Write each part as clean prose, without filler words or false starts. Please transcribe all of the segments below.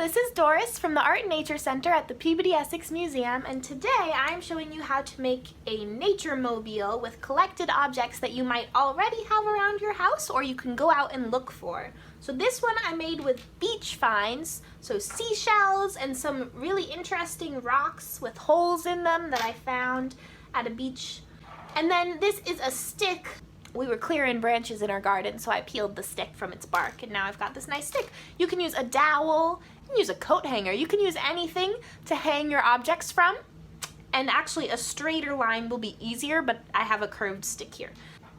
this is Doris from the Art and Nature Center at the Peabody Essex Museum, and today I'm showing you how to make a nature mobile with collected objects that you might already have around your house or you can go out and look for. So this one I made with beach finds, so seashells and some really interesting rocks with holes in them that I found at a beach. And then this is a stick. We were clearing branches in our garden, so I peeled the stick from its bark, and now I've got this nice stick. You can use a dowel, you can use a coat hanger, you can use anything to hang your objects from. And actually a straighter line will be easier, but I have a curved stick here.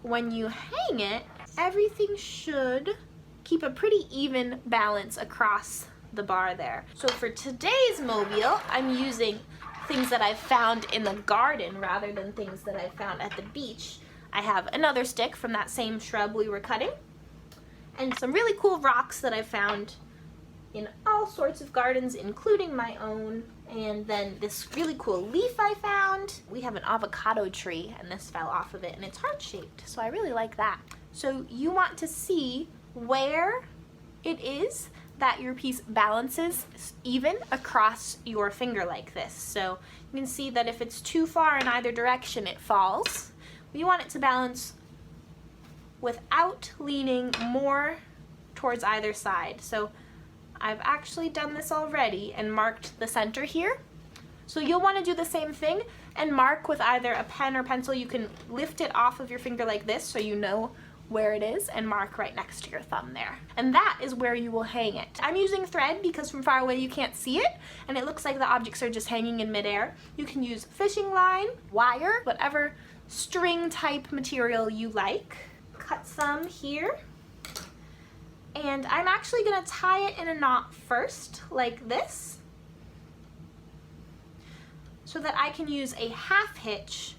When you hang it, everything should keep a pretty even balance across the bar there. So for today's mobile, I'm using things that I've found in the garden rather than things that I found at the beach. I have another stick from that same shrub we were cutting, and some really cool rocks that I found in all sorts of gardens, including my own, and then this really cool leaf I found. We have an avocado tree, and this fell off of it, and it's heart-shaped, so I really like that. So you want to see where it is that your piece balances even across your finger like this. So you can see that if it's too far in either direction, it falls. You want it to balance without leaning more towards either side. So I've actually done this already and marked the center here. So you'll want to do the same thing and mark with either a pen or pencil. You can lift it off of your finger like this so you know where it is and mark right next to your thumb there. And that is where you will hang it. I'm using thread because from far away you can't see it and it looks like the objects are just hanging in midair. You can use fishing line, wire, whatever string type material you like. Cut some here. And I'm actually gonna tie it in a knot first, like this, so that I can use a half hitch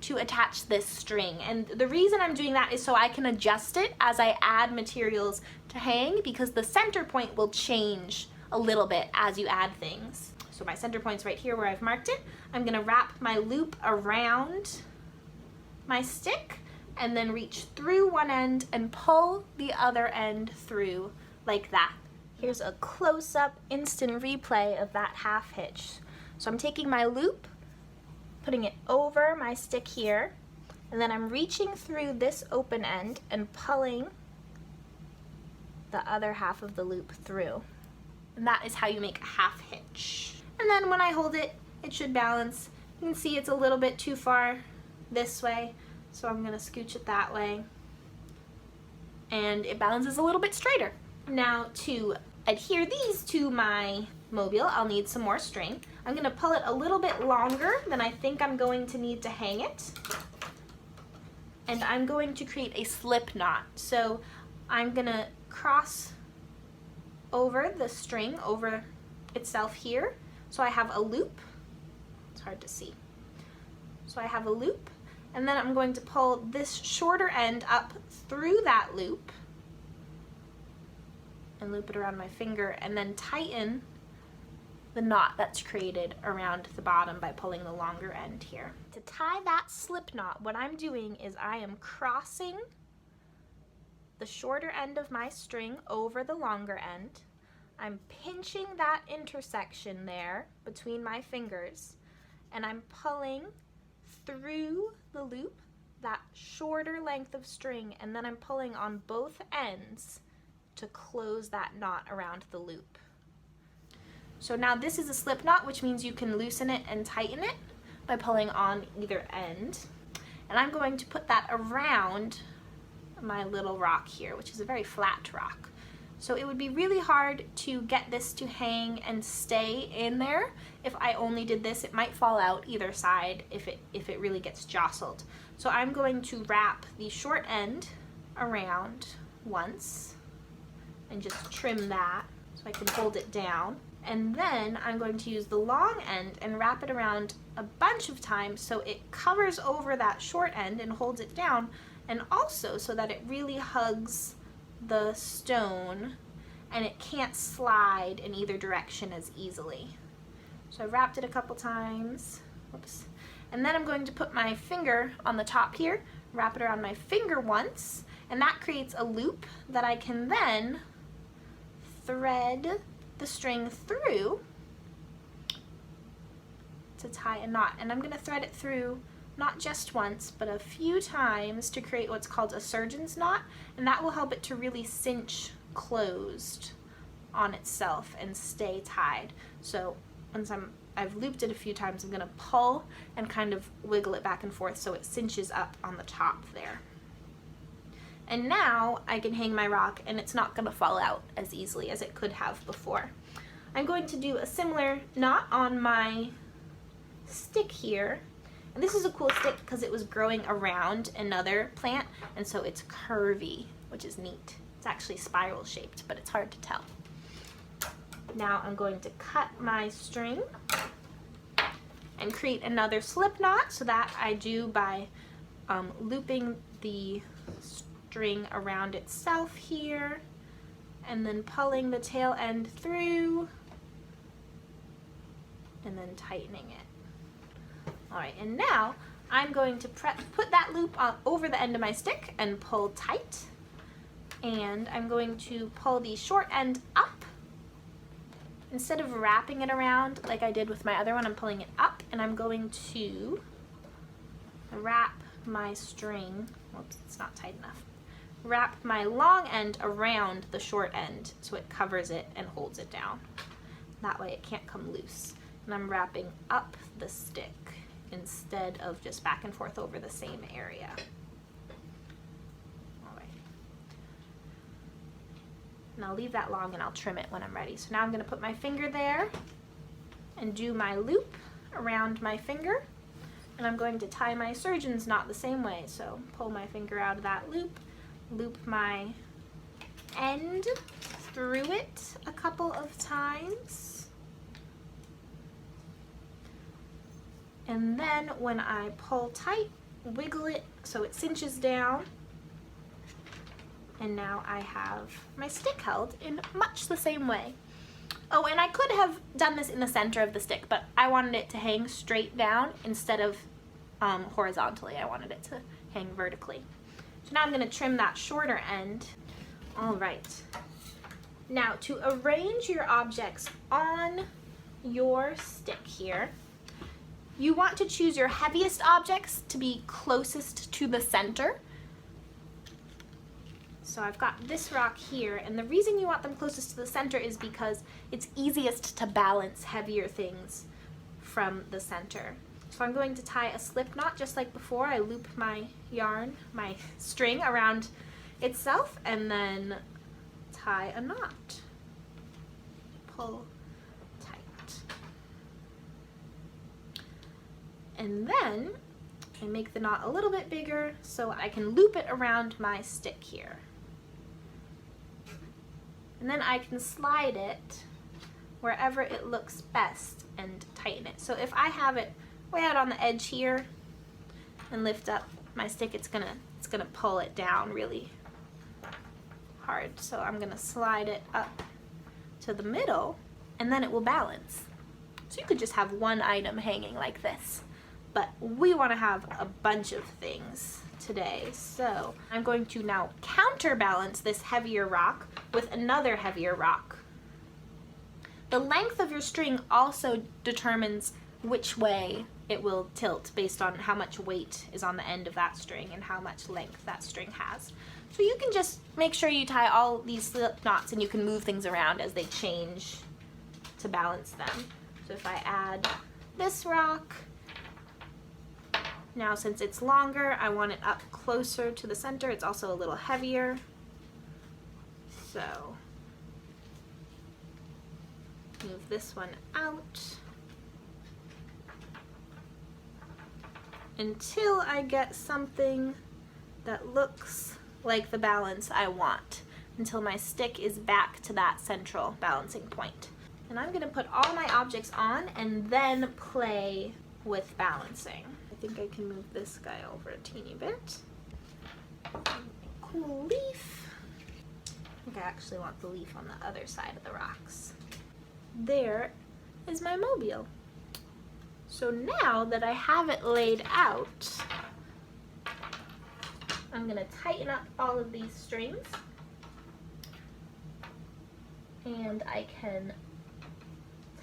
to attach this string. And the reason I'm doing that is so I can adjust it as I add materials to hang, because the center point will change a little bit as you add things. So my center point's right here where I've marked it. I'm gonna wrap my loop around my stick and then reach through one end and pull the other end through like that. Here's a close-up instant replay of that half hitch. So I'm taking my loop, putting it over my stick here, and then I'm reaching through this open end and pulling the other half of the loop through. And that is how you make a half hitch. And then when I hold it, it should balance. You can see it's a little bit too far this way, so I'm gonna scooch it that way, and it balances a little bit straighter. Now to adhere these to my mobile, I'll need some more string. I'm gonna pull it a little bit longer than I think I'm going to need to hang it, and I'm going to create a slip knot. So I'm gonna cross over the string over itself here, so I have a loop. It's hard to see. So I have a loop, and then I'm going to pull this shorter end up through that loop and loop it around my finger, and then tighten the knot that's created around the bottom by pulling the longer end here. To tie that slip knot, what I'm doing is I am crossing the shorter end of my string over the longer end. I'm pinching that intersection there between my fingers, and I'm pulling through the loop that shorter length of string, and then I'm pulling on both ends to close that knot around the loop. So now this is a slip knot, which means you can loosen it and tighten it by pulling on either end. And I'm going to put that around my little rock here, which is a very flat rock. So it would be really hard to get this to hang and stay in there. If I only did this, it might fall out either side if it really gets jostled. So I'm going to wrap the short end around once and just trim that so I can hold it down. And then I'm going to use the long end and wrap it around a bunch of times so it covers over that short end and holds it down, and also so that it really hugs the stone and it can't slide in either direction as easily. So I wrapped it a couple times. Whoops. And then I'm going to put my finger on the top here, wrap it around my finger once, and that creates a loop that I can then thread the string through to tie a knot. And I'm going to thread it through not just once, but a few times to create what's called a surgeon's knot, and that will help it to really cinch closed on itself and stay tied. So once I've looped it a few times, I'm going to pull and kind of wiggle it back and forth so it cinches up on the top there. And now I can hang my rock and it's not going to fall out as easily as it could have before. I'm going to do a similar knot on my stick here. And this is a cool stick because it was growing around another plant, and so it's curvy, which is neat. It's actually spiral shaped, but it's hard to tell. Now I'm going to cut my string and create another slip knot. So that I do by looping the string around itself here and then pulling the tail end through and then tightening it. Alright, and now I'm going to put that loop on over the end of my stick and pull tight. And I'm going to pull the short end up. Instead of wrapping it around like I did with my other one, I'm pulling it up, and I'm going to wrap my string, whoops, it's not tight enough, wrap my long end around the short end so it covers it and holds it down. That way it can't come loose. And I'm wrapping up the stick instead of just back and forth over the same area. Alright. And I'll leave that long and I'll trim it when I'm ready. So now I'm going to put my finger there and do my loop around my finger. And I'm going to tie my surgeon's knot the same way. So pull my finger out of that loop, loop my end through it a couple of times. And then when I pull tight, wiggle it so it cinches down. And now I have my stick held in much the same way. Oh, and I could have done this in the center of the stick, but I wanted it to hang straight down instead of horizontally. I wanted it to hang vertically. So now I'm going to trim that shorter end. All right. Now to arrange your objects on your stick here, you want to choose your heaviest objects to be closest to the center. So I've got this rock here, and the reason you want them closest to the center is because it's easiest to balance heavier things from the center. So I'm going to tie a slip knot just like before. I loop my yarn, my string around itself, and then tie a knot. Pull tight. And then I make the knot a little bit bigger so I can loop it around my stick here. And then I can slide it wherever it looks best and tighten it. So if I have it way out on the edge here and lift up my stick, it's gonna pull it down really hard. So I'm gonna slide it up to the middle, and then it will balance. So you could just have one item hanging like this, but we want to have a bunch of things today. So I'm going to now counterbalance this heavier rock with another heavier rock. The length of your string also determines which way it will tilt based on how much weight is on the end of that string and how much length that string has. So you can just make sure you tie all these slip knots, and you can move things around as they change to balance them. So if I add this rock, now since it's longer, I want it up closer to the center. It's also a little heavier. So move this one out until I get something that looks like the balance I want, until my stick is back to that central balancing point. And I'm going to put all my objects on and then play with balancing. I think I can move this guy over a teeny bit. Cool leaf. I think I actually want the leaf on the other side of the rocks. There is my mobile. So now that I have it laid out, I'm going to tighten up all of these strings, and I can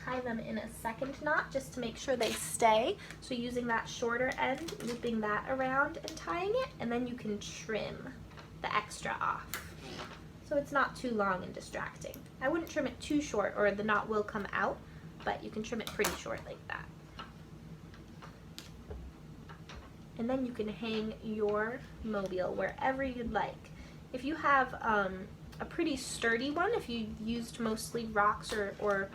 tie them in a second knot just to make sure they stay. So using that shorter end, looping that around and tying it, and then you can trim the extra off. So it's not too long and distracting. I wouldn't trim it too short or the knot will come out, but you can trim it pretty short like that. And then you can hang your mobile wherever you'd like. If you have a pretty sturdy one, if you used mostly rocks or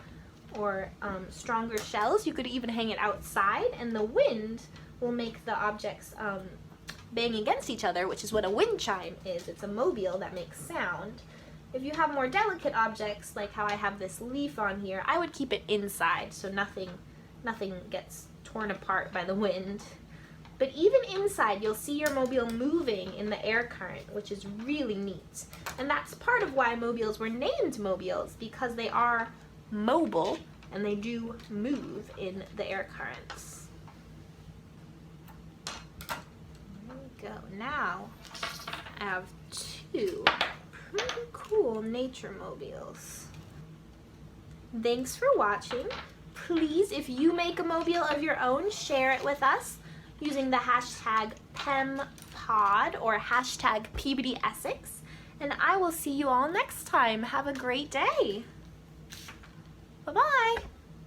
stronger shells, you could even hang it outside, and the wind will make the objects bang against each other, which is what a wind chime is. It's a mobile that makes sound. If you have more delicate objects, like how I have this leaf on here, I would keep it inside so nothing gets torn apart by the wind. But even inside, you'll see your mobile moving in the air current, which is really neat. And that's part of why mobiles were named mobiles, because they are mobile and they do move in the air currents. There we go. Now I have two pretty cool nature mobiles. Thanks for watching. Please, if you make a mobile of your own, share it with us using the hashtag pempod or hashtag PBDEssex. And I will see you all next time. Have a great day. Bye-bye.